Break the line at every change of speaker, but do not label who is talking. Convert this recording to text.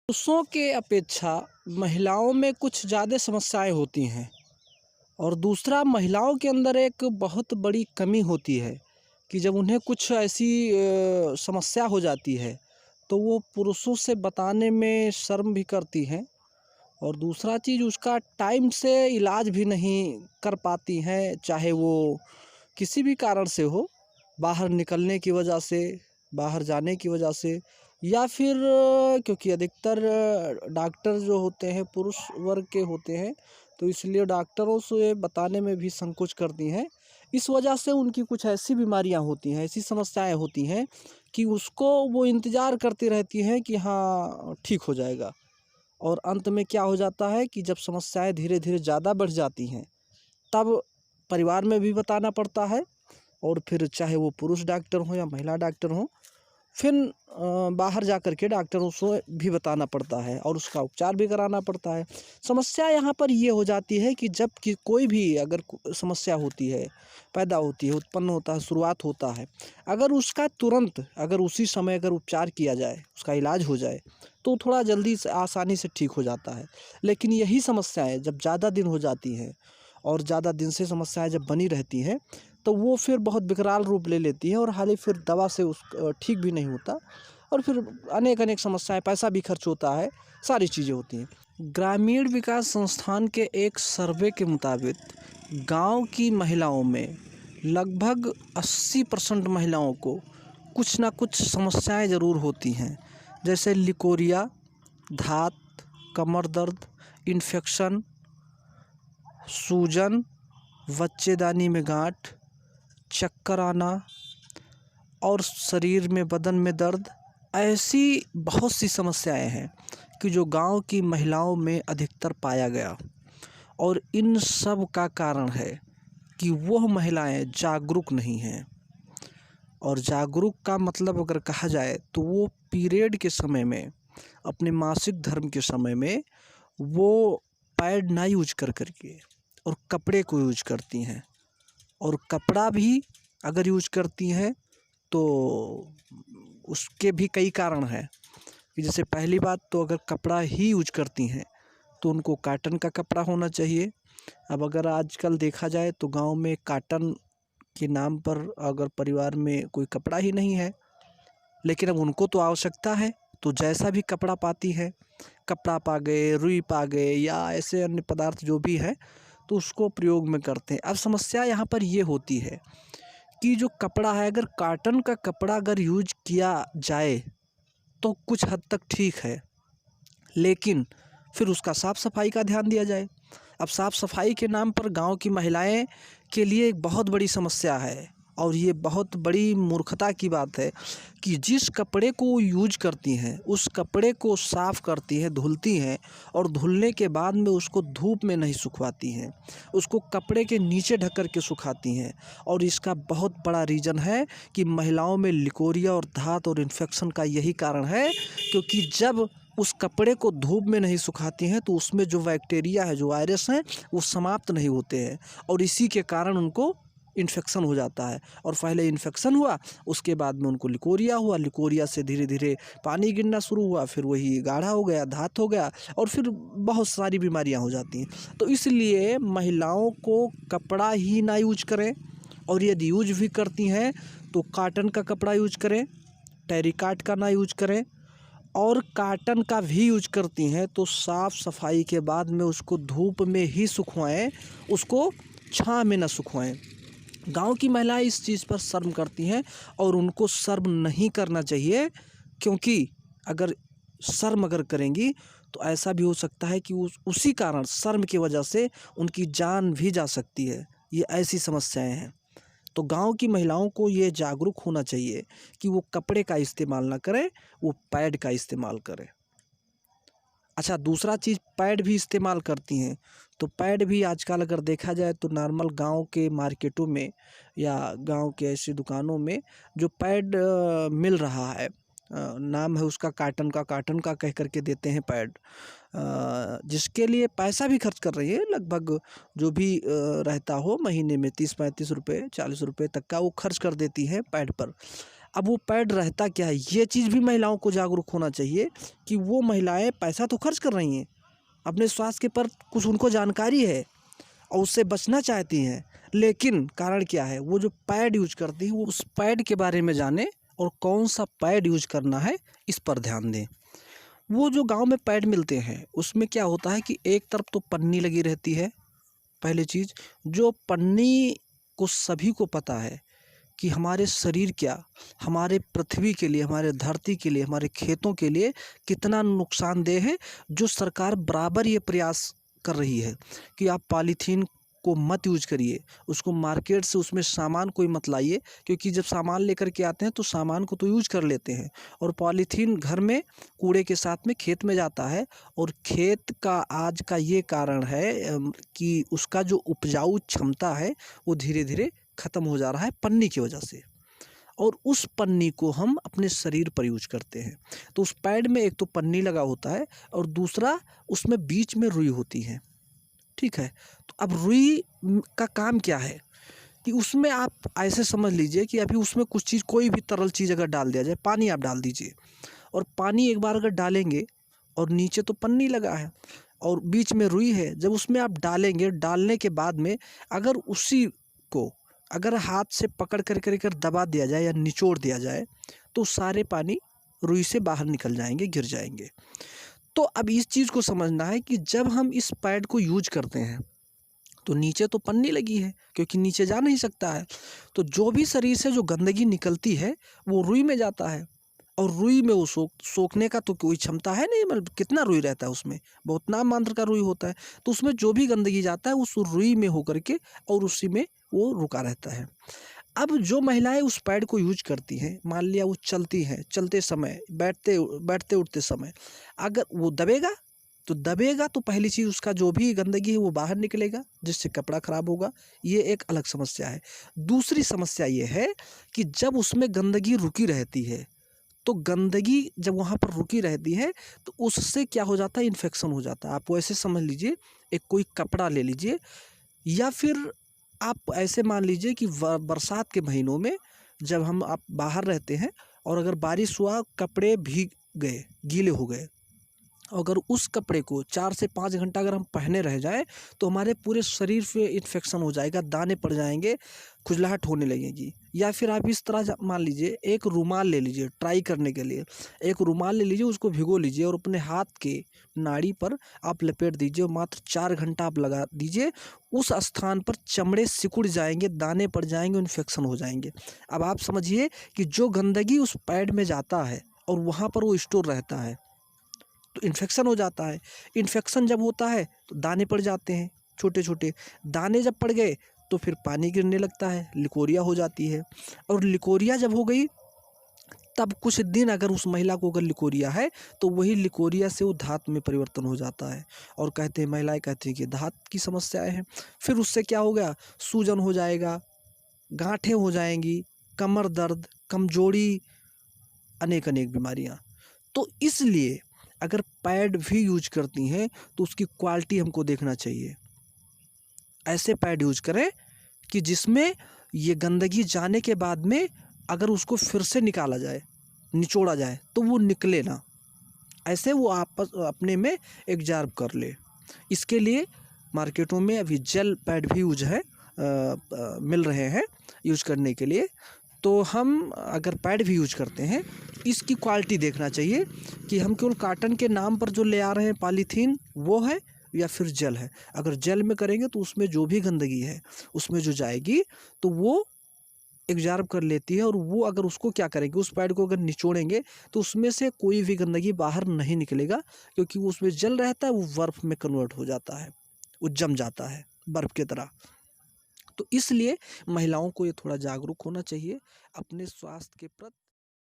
पुरुषों के अपेक्षा महिलाओं में कुछ ज़्यादा समस्याएं होती हैं। और दूसरा, महिलाओं के अंदर एक बहुत बड़ी कमी होती है कि जब उन्हें कुछ ऐसी समस्या हो जाती है तो वो पुरुषों से बताने में शर्म भी करती हैं। और दूसरा चीज़, उसका टाइम से इलाज भी नहीं कर पाती हैं, चाहे वो किसी भी कारण से हो, बाहर निकलने की वजह से, बाहर जाने की वजह से, या फिर क्योंकि अधिकतर डॉक्टर जो होते हैं पुरुष वर्ग के होते हैं, तो इसलिए डॉक्टरों से बताने में भी संकोच करती हैं। इस वजह से उनकी कुछ ऐसी बीमारियां होती हैं, ऐसी समस्याएं होती हैं कि उसको वो इंतज़ार करती रहती हैं कि हाँ ठीक हो जाएगा। और अंत में क्या हो जाता है कि जब समस्याएं धीरे धीरे ज़्यादा बढ़ जाती हैं, तब परिवार में भी बताना पड़ता है। और फिर चाहे वो पुरुष डॉक्टर हो या महिला डॉक्टर हो, फिर बाहर जा कर के डॉक्टरों से भी बताना पड़ता है और उसका उपचार भी कराना पड़ता है। समस्या यहाँ पर ये हो जाती है कि जब कि कोई भी अगर समस्या होती है, पैदा होती है, उत्पन्न होता है, शुरुआत होता है, अगर उसका तुरंत, अगर उसी समय अगर उपचार किया जाए, उसका इलाज हो जाए, तो थोड़ा जल्दी से आसानी से ठीक हो जाता है। लेकिन यही समस्याएं जब ज़्यादा दिन हो जाती हैं और ज़्यादा दिन से समस्याएं जब बनी रहती हैं, तो वो फिर बहुत विकराल रूप ले लेती है और हालांकि फिर दवा से उस ठीक भी नहीं होता। और फिर अनेक अनेक समस्याएं, पैसा भी खर्च होता है, सारी चीज़ें होती हैं। ग्रामीण विकास संस्थान के एक सर्वे के मुताबिक गांव की महिलाओं में लगभग 80% महिलाओं को कुछ ना कुछ समस्याएं ज़रूर होती हैं, जैसे लिकोरिया, धात, कमर दर्द, इन्फेक्शन, सूजन, बच्चेदानी में गांठ, चक्कर आना और शरीर में, बदन में दर्द। ऐसी बहुत सी समस्याएं हैं कि जो गांव की महिलाओं में अधिकतर पाया गया। और इन सब का कारण है कि वह महिलाएं जागरूक नहीं हैं। और जागरूक का मतलब अगर कहा जाए तो वो पीरियड के समय में, अपने मासिक धर्म के समय में, वो पैड ना यूज कर करके और कपड़े को यूज करती हैं। और कपड़ा भी अगर यूज करती हैं तो उसके भी कई कारण हैं कि जैसे पहली बात तो अगर कपड़ा ही यूज करती हैं तो उनको कॉटन का कपड़ा होना चाहिए। अब अगर आजकल देखा जाए तो गांव में कॉटन के नाम पर अगर परिवार में कोई कपड़ा ही नहीं है, लेकिन अब उनको तो आवश्यकता है, तो जैसा भी कपड़ा पाती है, कपड़ा पा गए, रुई पा गए या ऐसे अन्य पदार्थ जो भी है, तो उसको प्रयोग में करते हैं। अब समस्या यहाँ पर ये होती है कि जो कपड़ा है, अगर कॉटन का कपड़ा अगर यूज किया जाए तो कुछ हद तक ठीक है, लेकिन फिर उसका साफ़ सफाई का ध्यान दिया जाए। अब साफ़ सफाई के नाम पर गांव की महिलाएं के लिए एक बहुत बड़ी समस्या है। और ये बहुत बड़ी मूर्खता की बात है कि जिस कपड़े को वो यूज करती हैं उस कपड़े को साफ़ करती हैं, धुलती हैं, और धुलने के बाद में उसको धूप में नहीं सुखवाती हैं, उसको कपड़े के नीचे ढक कर के सुखाती हैं। और इसका बहुत बड़ा रीज़न है कि महिलाओं में लिकोरिया और धात और इन्फेक्शन का यही कारण है, क्योंकि जब उस कपड़े को धूप में नहीं सुखाती हैं तो उसमें जो बैक्टीरिया है, जो वायरस हैं, वो समाप्त नहीं होते हैं और इसी के कारण उनको इन्फेक्शन हो जाता है। और पहले इन्फेक्शन हुआ, उसके बाद में उनको लिकोरिया हुआ, लिकोरिया से धीरे धीरे पानी गिरना शुरू हुआ, फिर वही गाढ़ा हो गया, धात हो गया, और फिर बहुत सारी बीमारियां हो जाती हैं। तो इसलिए महिलाओं को कपड़ा ही ना यूज करें, और यदि यूज भी करती हैं तो कॉटन का कपड़ा यूज करें, टेरिकॉट का ना यूज करें। और कॉटन का भी यूज करती हैं तो साफ़ सफाई के बाद में उसको धूप में ही सुखवाएं, उसको छाँव में ना सुखवाएं। गांव की महिलाएं इस चीज़ पर शर्म करती हैं और उनको शर्म नहीं करना चाहिए, क्योंकि अगर शर्म अगर करेंगी तो ऐसा भी हो सकता है कि उसी कारण, शर्म की वजह से उनकी जान भी जा सकती है। ये ऐसी समस्याएं हैं। तो गांव की महिलाओं को ये जागरूक होना चाहिए कि वो कपड़े का इस्तेमाल ना करें, वो पैड का इस्तेमाल करें। अच्छा, दूसरा चीज़, पैड भी इस्तेमाल करती हैं, तो पैड भी आजकल अगर देखा जाए तो नॉर्मल गांव के मार्केटों में या गांव के ऐसी दुकानों में जो पैड मिल रहा है, नाम है उसका कॉटन का कह करके देते हैं पैड, जिसके लिए पैसा भी खर्च कर रही है, लगभग जो भी रहता हो महीने में 30-35 रुपये, 40 रुपये तक का वो खर्च कर देती हैं पैड पर। अब वो पैड रहता क्या है, ये चीज़ भी महिलाओं को जागरूक होना चाहिए कि वो महिलाएं पैसा तो खर्च कर रही हैं अपने स्वास्थ्य के पर, कुछ उनको जानकारी है और उससे बचना चाहती हैं, लेकिन कारण क्या है, वो जो पैड यूज करती हैं वो उस पैड के बारे में जाने और कौन सा पैड यूज करना है इस पर ध्यान दें। वो जो गांव में पैड मिलते हैं उसमें क्या होता है कि एक तरफ तो पन्नी लगी रहती है। पहली चीज़, जो पन्नी को सभी को पता है कि हमारे शरीर क्या, हमारे पृथ्वी के लिए, हमारे धरती के लिए, हमारे खेतों के लिए कितना नुकसानदेह है, जो सरकार बराबर ये प्रयास कर रही है कि आप पॉलीथीन को मत यूज करिए, उसको मार्केट से उसमें सामान कोई मत लाइए, क्योंकि जब सामान लेकर के आते हैं तो सामान को तो यूज कर लेते हैं और पॉलीथीन घर में कूड़े के साथ में खेत में जाता है और खेत का आज का ये कारण है कि उसका जो उपजाऊ क्षमता है वो धीरे धीरे ख़त्म हो जा रहा है पन्नी की वजह से, और उस पन्नी को हम अपने शरीर पर यूज करते हैं। तो उस पैड में एक तो पन्नी लगा होता है और दूसरा उसमें बीच में रुई होती है, ठीक है। तो अब रुई का काम क्या है कि उसमें आप ऐसे समझ लीजिए कि अभी उसमें कुछ चीज़, कोई भी तरल चीज़ अगर डाल दिया जाए, पानी आप डाल दीजिए और पानी एक बार अगर डालेंगे और नीचे तो पन्नी लगा है और बीच में रुई है, जब उसमें आप डालेंगे, डालने के बाद में अगर उसी को अगर हाथ से पकड़ कर दबा दिया जाए या निचोड़ दिया जाए तो सारे पानी रुई से बाहर निकल जाएंगे, गिर जाएंगे। तो अब इस चीज़ को समझना है कि जब हम इस पैड को यूज करते हैं तो नीचे तो पन्नी लगी है क्योंकि नीचे जा नहीं सकता है, तो जो भी शरीर से जो गंदगी निकलती है वो रुई में जाता है और रुई में वो सोखने का तो कोई क्षमता है नहीं, मतलब कितना रुई रहता है उसमें, बहुत नाम मात्र का रुई होता है। तो उसमें जो भी गंदगी जाता है उस रुई में होकर के और उसी में वो रुका रहता है। अब जो महिलाएं उस पैड को यूज करती हैं, मान लिया वो चलती हैं, चलते समय, बैठते उठते समय अगर वो दबेगा तो पहली चीज़ उसका जो भी गंदगी है वो बाहर निकलेगा जिससे कपड़ा खराब होगा, ये एक अलग समस्या है। दूसरी समस्या ये है कि जब उसमें गंदगी रुकी रहती है तो गंदगी जब वहाँ पर रुकी रहती है तो उससे क्या हो जाता है, इन्फेक्शन हो जाता है। आप ऐसे समझ लीजिए, एक कोई कपड़ा ले लीजिए या फिर आप ऐसे मान लीजिए कि बरसात के महीनों में जब आप बाहर रहते हैं और अगर बारिश हुआ, कपड़े भीग गए, गीले हो गए, अगर उस कपड़े को 4 से 5 घंटा अगर हम पहने रह जाएं तो हमारे पूरे शरीर पे इन्फेक्शन हो जाएगा, दाने पड़ जाएंगे, खुजलाहट होने लगेगी। या फिर आप इस तरह मान लीजिए, एक रुमाल ले लीजिए ट्राई करने के लिए, एक रुमाल ले लीजिए, उसको भिगो लीजिए और अपने हाथ के नाड़ी पर आप लपेट दीजिए और मात्र 4 घंटा आप लगा दीजिए, उस स्थान पर चमड़े सिकुड़ जाएंगे, दाने पड़ जाएंगे, इन्फेक्शन हो जाएंगे। अब आप समझिए कि जो गंदगी उस पैड में जाता है और वहाँ पर वो स्टोर रहता है तो इन्फेक्शन हो जाता है। इन्फेक्शन जब होता है तो दाने पड़ जाते हैं, छोटे छोटे दाने जब पड़ गए तो फिर पानी गिरने लगता है, लिकोरिया हो जाती है। और लिकोरिया जब हो गई तब कुछ दिन अगर उस महिला को अगर लिकोरिया है तो वही लिकोरिया से वो धात में परिवर्तन हो जाता है और कहते हैं, महिलाएं कहती हैं कि धात की समस्याएं हैं। फिर उससे क्या हो गया, सूजन हो जाएगा, गांठें हो जाएंगी, कमर दर्द, कमजोरी, अनेक अनेक बीमारियां। तो इसलिए अगर पैड भी यूज करती हैं तो उसकी क्वालिटी हमको देखना चाहिए। ऐसे पैड यूज करें कि जिसमें ये गंदगी जाने के बाद में अगर उसको फिर से निकाला जाए, निचोड़ा जाए तो वो निकले ना, ऐसे वो आपस अपने में एब्जॉर्ब कर ले। इसके लिए मार्केटों में अभी जेल पैड भी यूज है, मिल रहे हैं यूज करने के लिए। तो हम अगर पैड भी यूज करते हैं, इसकी क्वालिटी देखना चाहिए कि हम केवल कॉटन के नाम पर जो ले आ रहे हैं पॉलीथीन वो है या फिर जेल है। अगर जेल में करेंगे तो उसमें जो भी गंदगी है उसमें जो जाएगी तो वो एब्जॉर्ब कर लेती है और वो अगर उसको क्या करेंगे, उस पैड को अगर निचोड़ेंगे तो उसमें से कोई भी गंदगी बाहर नहीं निकलेगा, क्योंकि वो उसमें जल रहता है, वो बर्फ़ में कन्वर्ट हो जाता है, वो जम जाता है बर्फ़ की तरह। तो इसलिए महिलाओं को ये थोड़ा जागरूक होना चाहिए अपने स्वास्थ्य के प्रति।